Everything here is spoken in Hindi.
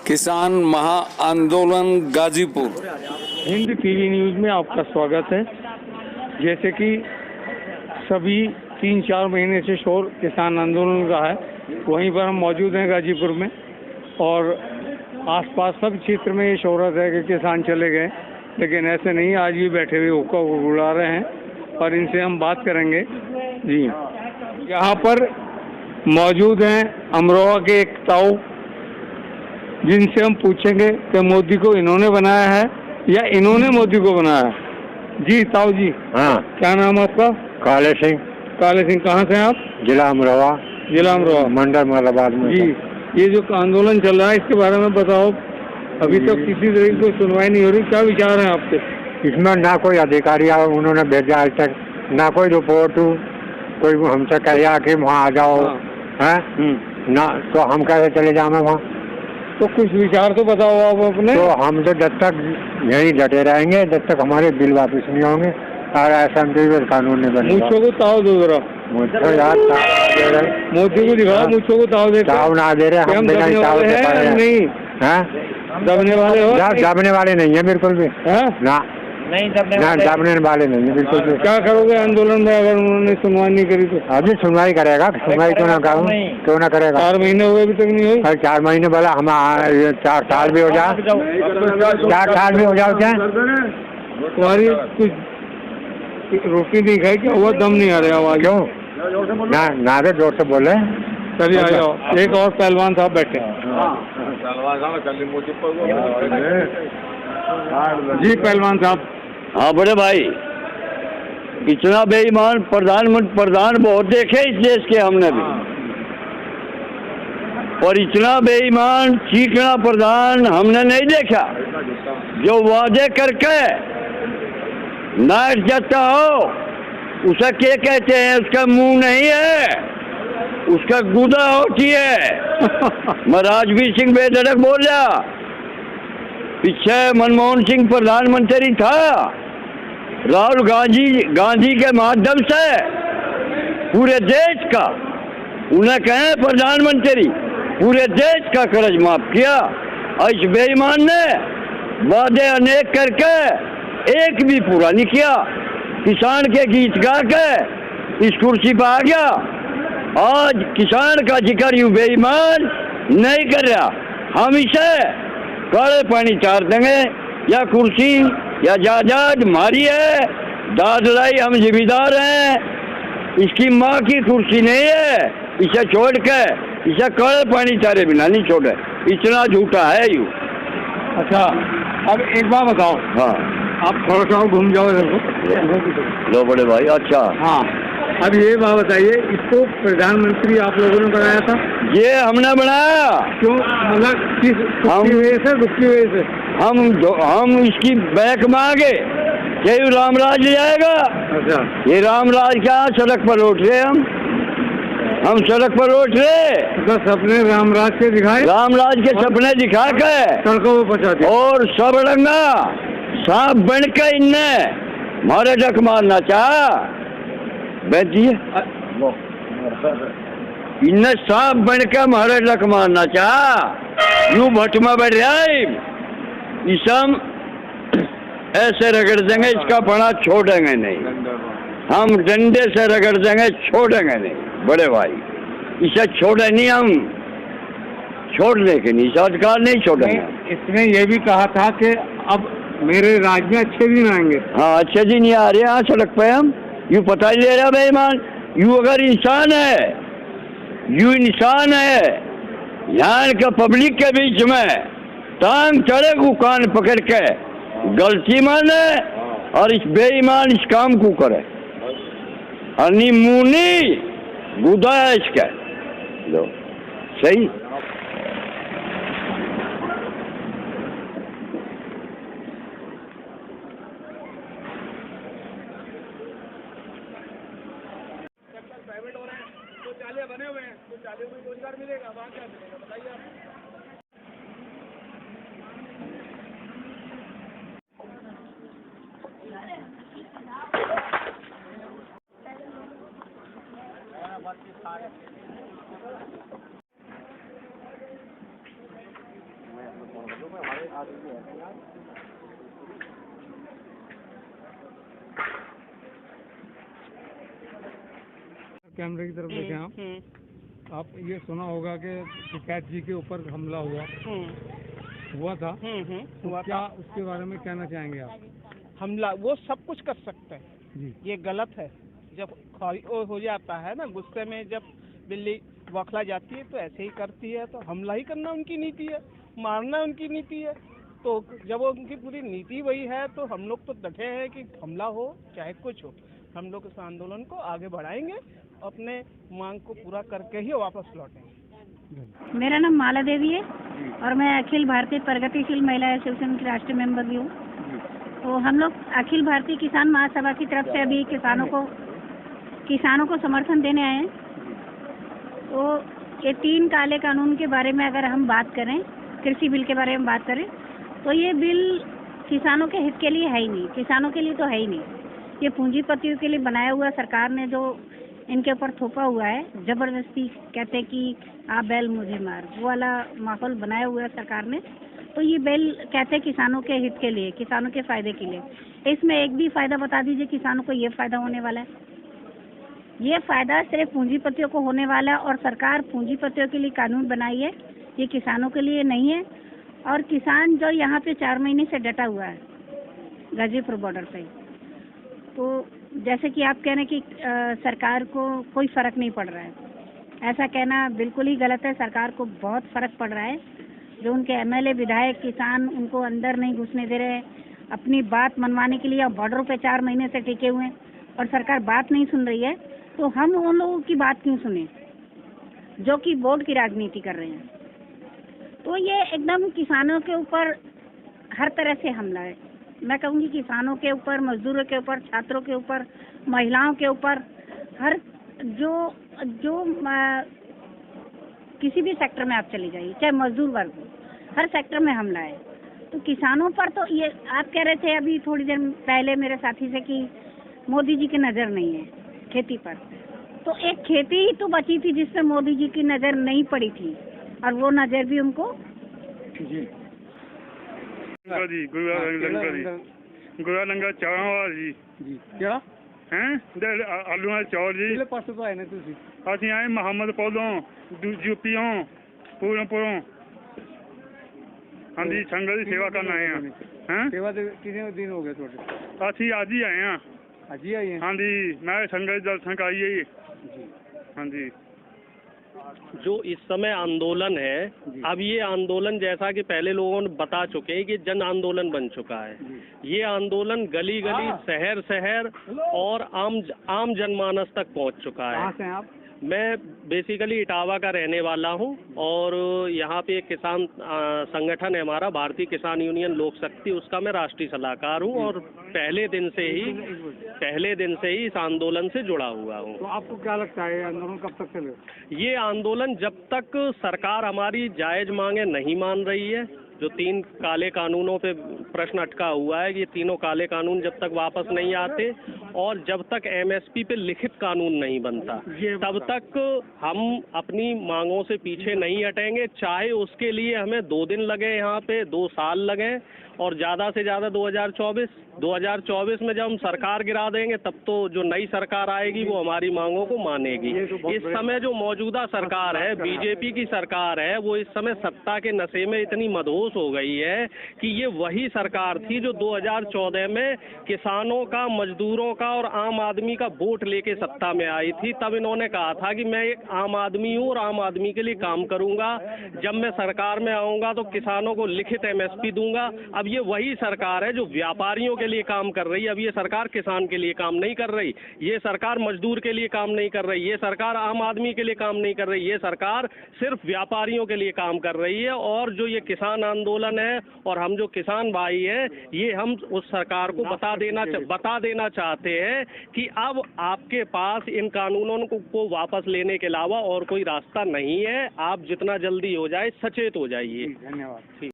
किसान महा आंदोलन गाजीपुर। हिंद टीवी न्यूज़ में आपका स्वागत है। जैसे कि सभी 3-4 महीने से शोर किसान आंदोलन का है, वहीं पर हम मौजूद हैं गाजीपुर में, और आसपास सब क्षेत्र में ये शोहरत है कि किसान चले गए, लेकिन ऐसे नहीं। आज भी बैठे हुए हुक्का उड़ा रहे हैं और इनसे हम बात करेंगे। जी, यहाँ पर मौजूद हैं अमरोहा के एक ताऊ, जिनसे हम पूछेंगे कि मोदी को इन्होंने बनाया है या इन्होंने मोदी को बनाया है। जी ताऊ जी। हाँ, क्या नाम आपका? काले सिंह। काले सिंह, कहाँ से हैं आप? जिला अमरोहा। जिला अमरोहा, मंडल मलाबाद में। जी, ये जो आंदोलन चल रहा है इसके बारे में बताओ। अभी तक किसी तरह की सुनवाई नहीं हो रही, क्या विचार है आपके? इसमें ना कोई अधिकारी आया, उन्होंने भेजा आज तक, ना कोई रिपोर्ट, कोई हमसे कहा कि वहाँ आ जाओ। हाँ। है ना, तो हम कैसे चले जाए वहाँ? तो कुछ विचार तो बताओ आप अपने। तो हम तो जब तक यहीं डटे रहेंगे जब तक हमारे बिल वापस नहीं होंगे और ऐसा कानून नहीं बनेगा। मुझको को ताव दो जरा। मुझको यार मोदी को दिखाओ, मुझको को ताव दे। ताव ना दे रहे, हम बिना ताव दे पा रहे हैं। नहीं हैं, दबने वाले हो? दबने वाले नहीं है बिल्कुल भी। ना नहीं दबने वाले नहीं है बिल्कुल भी। क्या करोगे आंदोलन में अगर उन्होंने सुनवाई नहीं करी तो? अभी सुनवाई करेगा, सुनवाई क्यों ना करूँ, क्यों ना करेगा। 4 महीने हुए अभी तक नहीं हुई। 4 महीने बोला, हम 4 साल भी हो जाए, 4 साल भी हो जाओ। क्या तुम्हारी कुछ रोटी नहीं खाई, क्या हुआ? दम नहीं आ रहा आवाज? क्यों ना दे, जोर से बोले। चलिए आ जाओ। एक और पहलवान साहब बैठे। जी पहलवान साहब। हाँ बड़े भाई, इतना बेईमान प्रधान बहुत देखे इस देश के हमने भी, और इतना बेईमान चीकना प्रधान हमने नहीं देखा जो वादे करके नाक जाता हो। उसे क्या कहते हैं? उसका मुंह नहीं है, उसका गुदा होती है। मैं राजवीर सिंह बेधड़क बोल रहा, पीछे मनमोहन सिंह प्रधानमंत्री था, राहुल गांधी के माध्यम से पूरे देश का, उन्हें कहें प्रधानमंत्री, पूरे देश का कर्ज माफ किया। और इस बेईमान ने वादे अनेक करके एक भी पूरा नहीं किया। किसान के गीत गा के इस कुर्सी पर आ गया। आज किसान का जिक्र यूं बेईमान नहीं कर रहा। हम इसे काले पानी चार देंगे, या कुर्सी या जायदाद हमारी है, दादलाई हम जिम्मेदार हैं। इसकी माँ की कुर्सी नहीं है, इसे छोड़ के इसे काले पानी चारे बिना नहीं छोड़े। इतना झूठा है यूं। अच्छा, अब एक बात बताओ। हाँ, आप थोड़ा सा घूम जाओ इधर को। लो बड़े भाई। अच्छा हाँ, अब ये बात बताइए, इसको प्रधानमंत्री आप लोगों ने बनाया था? ये हमने बनाया। क्यों? मतलब किस वजह से, दुख की वजह से? हम इसकी बैक मांगे कि रामराज ले जाएगा। अच्छा, ये रामराज क्या सड़क पर लौट रहे हम सड़क पर लौट रहे। बस सपने रामराज के दिखाए, रामराज के सपने दिखा के सड़कों पर पहुंचा दिया। और सब रंगा सांप बन के इनने मारे डक मारना चाह बैठिए। इनने सांप बन के मारे डक मारना चाह, यूं भट्ट में बैठ रहा है। इसम ऐसे रगड़ देंगे, इसका पना छोड़ेंगे नहीं। हम डंडे से रगड़ देंगे, छोड़ेंगे नहीं बड़े भाई। इसे छोड़े नहीं, हम छोड़ने के नहीं, सरकार नहीं छोड़ेंगे। इसने ये भी कहा था कि अब मेरे राज्य में अच्छे दिन आएंगे। हाँ, अच्छे दिन नहीं आ रहे हैं सड़क पे। हम यूं पता ही ले रहा बेईमान। यूं अगर इंसान है, यूं इंसान है, यहाँ का पब्लिक के बीच में टांग चढ़े को कान पकड़ के गलती माने और इस बेईमान इस काम को करे। अनि मुनी गुदा है इसका। लो सही। प्राइवेट हो रहे हैं तो चाले बने हुए हैं, तो चाले में रोजगार मिलेगा, वहाँ क्या मिलेगा बताइए आप। कैमरे की तरफ देखें आप ये सुना होगा कि टिकैत जी के ऊपर हमला हुआ था। तो क्या उसके बारे में कहना चाहेंगे आप? हमला वो सब कुछ कर सकते हैं जी ये गलत है। जब हो जाता है ना गुस्से में, जब बिल्ली बौखला जाती है तो ऐसे ही करती है। तो हमला ही करना उनकी नीति है, मारना उनकी नीति है। तो जब वो उनकी पूरी नीति वही है तो हम लोग तो डटे हैं कि हमला हो चाहे कुछ हो, हम लोग इस आंदोलन को आगे बढ़ाएंगे, अपने मांग को पूरा करके ही वापस लौटेंगे। मेरा नाम माला देवी है और मैं अखिल भारतीय प्रगतिशील महिला एसोसिएशन की राष्ट्रीय मेंबर भी हूँ। तो हम लोग अखिल भारतीय किसान महासभा की तरफ से अभी किसानों को समर्थन देने आए हैं। तो ये 3 काले कानून के बारे में अगर हम बात करें, कृषि बिल के बारे में बात करें, तो ये बिल किसानों के हित के लिए है ही नहीं, किसानों के लिए तो है ही नहीं। ये पूंजीपतियों के लिए बनाया हुआ सरकार ने जो इनके ऊपर थोपा हुआ है, जबरदस्ती कहते कि आप बैल मुझे मार, वो वाला माहौल बनाया हुआ है सरकार ने। तो ये बिल कहते किसानों के हित के लिए, किसानों के फायदे के लिए। इसमें एक भी फायदा बता दीजिए किसानों को ये फायदा होने वाला है? ये फायदा सिर्फ पूंजीपतियों को होने वाला है और सरकार पूंजीपतियों के लिए कानून बनाई है, ये किसानों के लिए नहीं है। और किसान जो यहाँ पे 4 महीने से डटा हुआ है गाजीपुर बॉर्डर पे, तो जैसे कि आप कह रहे हैं कि सरकार को कोई फर्क नहीं पड़ रहा है, ऐसा कहना बिल्कुल ही गलत है। सरकार को बहुत फर्क पड़ रहा है। जो उनके एमएलए विधायक किसान उनको अंदर नहीं घुसने दे रहे हैं अपनी बात मनवाने के लिए, बॉर्डरों पे 4 महीने से टिके हुए हैं और सरकार बात नहीं सुन रही है। तो हम उन लोगों की बात क्यों सुने जो कि वोट की राजनीति कर रहे हैं? तो ये एकदम किसानों के ऊपर हर तरह से हमला है। मैं कहूँगी किसानों के ऊपर, मजदूरों के ऊपर, छात्रों के ऊपर, महिलाओं के ऊपर, हर जो किसी भी सेक्टर में आप चली जाइए, चाहे मजदूर वर्ग, हर सेक्टर में हमला है। तो किसानों पर तो ये आप कह रहे थे अभी थोड़ी देर पहले मेरे साथी से कि मोदी जी की नज़र नहीं है खेती पर। तो एक खेती ही तो बची थी जिस पे मोदी जी की नज़र नहीं पड़ी थी और वो नज़र भी उनको जी गुरा लंगा चावल जी जी ਕਿਹੜਾ ਆਲੂ ਨਾਲ ਚੌਲ ਜੀ। ਕਿਹੜੇ ਪਾਸੇ ਤੋਂ ਆਏ ਨੇ ਤੁਸੀਂ? ਅਸੀਂ ਆਏ ਮੁਹੰਮਦਪੁਰ ਤੋਂ, ਯੂਪੀਓਂ, ਪੂਰਨਪੁਰੋਂ। ਹਾਂਜੀ, ਸੰਗਤ ਦੀ ਸੇਵਾ ਕਰਨ ਆਏ ਹਾਂ। ਸੇਵਾ ਦੇ ਕਿੰਨੇ ਦਿਨ ਹੋ ਗਏ ਤੁਹਾਡੇ? ਅਸੀਂ ਅੱਜ ਹੀ ਆਏ ਹਾਂ। ਅੱਜ ਹੀ ਆਏ हैं? ਹਾਂਜੀ, मैं संगत ਦੇ ਦਰਸ਼ਨ ਕਰਾਈਏ ਜੀ। ਹਾਂਜੀ। जो इस समय आंदोलन है, अब ये आंदोलन जैसा कि पहले लोगों ने बता चुके हैं कि जन आंदोलन बन चुका है। ये आंदोलन गली गली, शहर शहर और आम जनमानस तक पहुंच चुका है। कहाँ से हैं आप? मैं बेसिकली इटावा का रहने वाला हूं और यहाँ पे एक किसान संगठन है हमारा, भारतीय किसान यूनियन लोक शक्ति, उसका मैं राष्ट्रीय सलाहकार हूं और पहले दिन से ही इस आंदोलन से जुड़ा हुआ हूं। तो आपको क्या लगता है आंदोलन कब तक चलेगा? ये आंदोलन जब तक सरकार हमारी जायज मांगे नहीं मान रही है, जो 3 काले कानूनों पे प्रश्न अटका हुआ है, ये तीनों काले कानून जब तक वापस नहीं आते और जब तक एमएसपी पे लिखित कानून नहीं बनता, तब तक हम अपनी मांगों से पीछे नहीं हटेंगे। चाहे उसके लिए हमें 2 दिन लगे, यहाँ पे 2 साल लगे और ज़्यादा से ज़्यादा 2024 में जब हम सरकार गिरा देंगे तब तो जो नई सरकार आएगी वो हमारी मांगों को मानेगी। इस समय जो मौजूदा सरकार है, बीजेपी की सरकार है, वो इस समय सत्ता के नशे में इतनी मदहोश हो गई है कि ये वही सरकार थी जो 2014 में किसानों का, मजदूरों का और आम आदमी का वोट लेके सत्ता में आई थी। तब इन्होंने कहा था कि मैं एक आम आदमी हूँ और आम आदमी के लिए काम करूँगा, जब मैं सरकार में आऊँगा तो किसानों को लिखित एमएसपी दूंगा। अब ये वही सरकार है जो व्यापारियों के लिए काम कर रही है। अब ये सरकार किसान के लिए काम नहीं कर रही, ये सरकार मजदूर के लिए काम नहीं कर रही, ये सरकार आम आदमी के लिए काम नहीं कर रही, ये सरकार सिर्फ व्यापारियों के लिए काम कर रही है। और जो ये किसान आंदोलन है और हम जो किसान भाई हैं, ये हम उस सरकार को बता देना चाहते हैं कि अब आपके पास इन कानूनों को वापस लेने के अलावा और कोई रास्ता नहीं है। आप जितना जल्दी हो जाए सचेत हो जाइए। धन्यवाद।